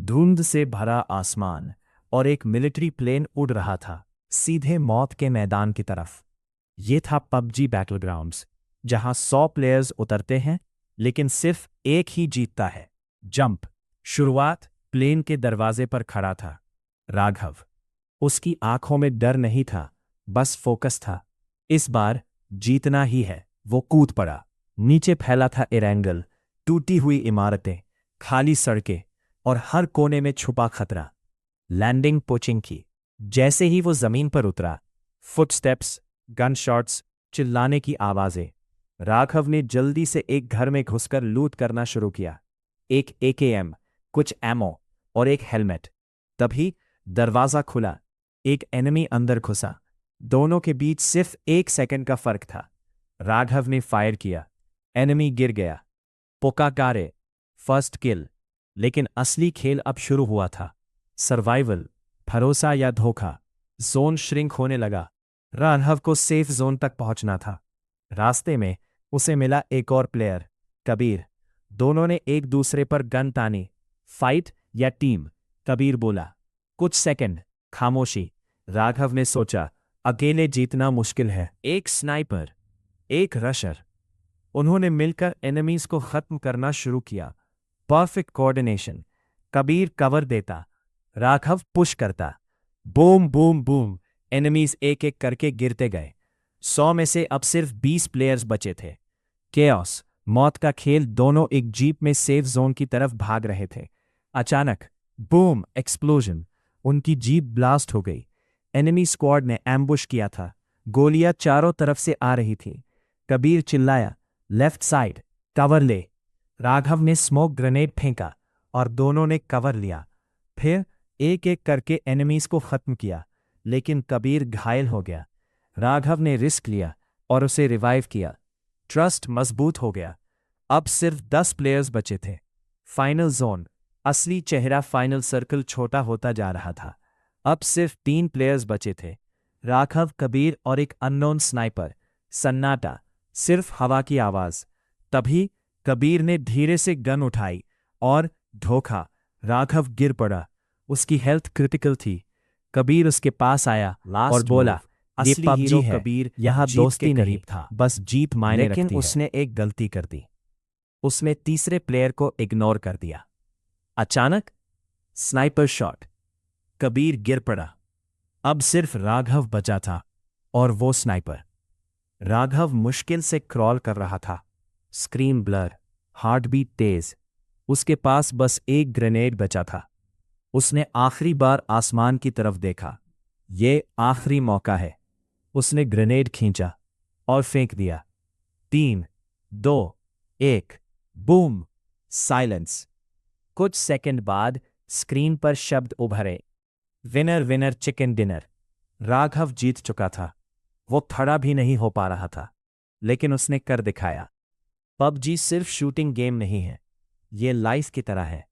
धुंध से भरा आसमान और एक मिलिट्री प्लेन उड़ रहा था, सीधे मौत के मैदान की तरफ। ये था पबजी बैटलग्राउंड्स, जहां 100 प्लेयर्स उतरते हैं, लेकिन सिर्फ एक ही जीतता है, जंप। शुरुआत प्लेन के दरवाजे पर खड़ा था राघव। उसकी आंखों में डर नहीं था, बस फोकस था। इस बार जीतना ही है। वो कूद पड़ा। नीचे फैला था एरेंगल, टूटी हुई इमारतें, खाली सड़कें और हर कोने में छुपा खतरा। लैंडिंग पोचिंग की। जैसे ही वो जमीन पर उतरा, फुटस्टेप्स, गन शॉट्स, चिल्लाने की आवाजें। राघव ने जल्दी से एक घर में घुसकर लूट करना शुरू किया। एक एकेएम, कुछ एमो और एक हेलमेट। तभी दरवाजा खुला। एक एनिमी अंदर घुसा। दोनों के बीच सिर्फ 1 सेकंड का फर्क था। राघव ने फायर किया। एनिमी गिर गया। पोकाकारे, फर्स्ट किल। लेकिन असली खेल अब शुरू हुआ था। सर्वाइवल, भरोसा या धोखा। जोन श्रिंक होने लगा। राघव को सेफ जोन तक पहुंचना था। रास्ते में उसे मिला एक और प्लेयर, कबीर। दोनों ने एक दूसरे पर गन तानी। फाइट या टीम? कबीर बोला। कुछ सेकंड खामोशी। राघव ने सोचा, अकेले जीतना मुश्किल है। एक स्नाइपर, एक रशर। उन्होंने मिलकर एनिमीज को खत्म करना शुरू किया। Perfect coordination. कबीर कवर देता, राघव पुश करता। बूम बूम बूम, एनिमीज एक एक करके गिरते गए। 100 में से अब सिर्फ 20 प्लेयर्स बचे थे। केओस, मौत का खेल। दोनों एक जीप में सेफ जोन की तरफ भाग रहे थे। अचानक बूम, एक्सप्लोजन। उनकी जीप ब्लास्ट हो गई। एनिमी स्क्वाड ने एम्बुश किया था। गोलियां चारों तरफ से आ रही थी। कबीर चिल्लाया, लेफ्ट साइड, कवर ले। राघव ने स्मोक ग्रेनेड फेंका और दोनों ने कवर लिया। फिर एक एक करके एनिमीज को खत्म किया, लेकिन कबीर घायल हो गया। राघव ने रिस्क लिया और उसे रिवाइव किया। ट्रस्ट मजबूत हो गया। अब सिर्फ 10 प्लेयर्स बचे थे। Final zone. असली चेहरा। फाइनल सर्कल छोटा होता जा रहा था। अब सिर्फ 3 प्लेयर्स बचे थे, राघव, कबीर और एक अननोन स्नाइपर। सन्नाटा, सिर्फ हवा की आवाज। तभी कबीर ने धीरे से गन उठाई और धोखा। राघव गिर पड़ा। उसकी हेल्थ क्रिटिकल थी। कबीर उसके पास आया और बोला, ये पबजी है, कबीर, यहाँ दोस्ती नहीं था, बस जीत मायने रखती है। लेकिन उसने एक गलती कर दी। उसने तीसरे प्लेयर को इग्नोर कर दिया। अचानक स्नाइपर शॉट। कबीर गिर पड़ा। अब सिर्फ राघव बचा था, और वो स्नाइपर। राघव मुश्किल से क्रॉल कर रहा था। स्क्रीन ब्लर, हार्ट बीट तेज। उसके पास बस एक ग्रेनेड बचा था। उसने आखिरी बार आसमान की तरफ देखा। ये आखिरी मौका है। उसने ग्रेनेड खींचा और फेंक दिया। 3, 2, 1, बूम। साइलेंस। कुछ सेकंड बाद स्क्रीन पर शब्द उभरे, winner winner chicken dinner. Raghav जीत चुका था। वो खड़ा भी नहीं हो पा रहा था, लेकिन उसने कर दिखाया। पबजी सिर्फ शूटिंग गेम नहीं है, ये लाइफ की तरह है।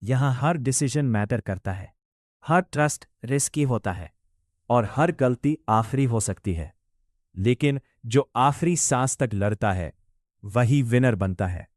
यहां हर डिसीजन मैटर करता है, हर ट्रस्ट रिस्की होता है, और हर गलती आखिरी हो सकती है। लेकिन जो आखिरी सांस तक लड़ता है, वही विनर बनता है।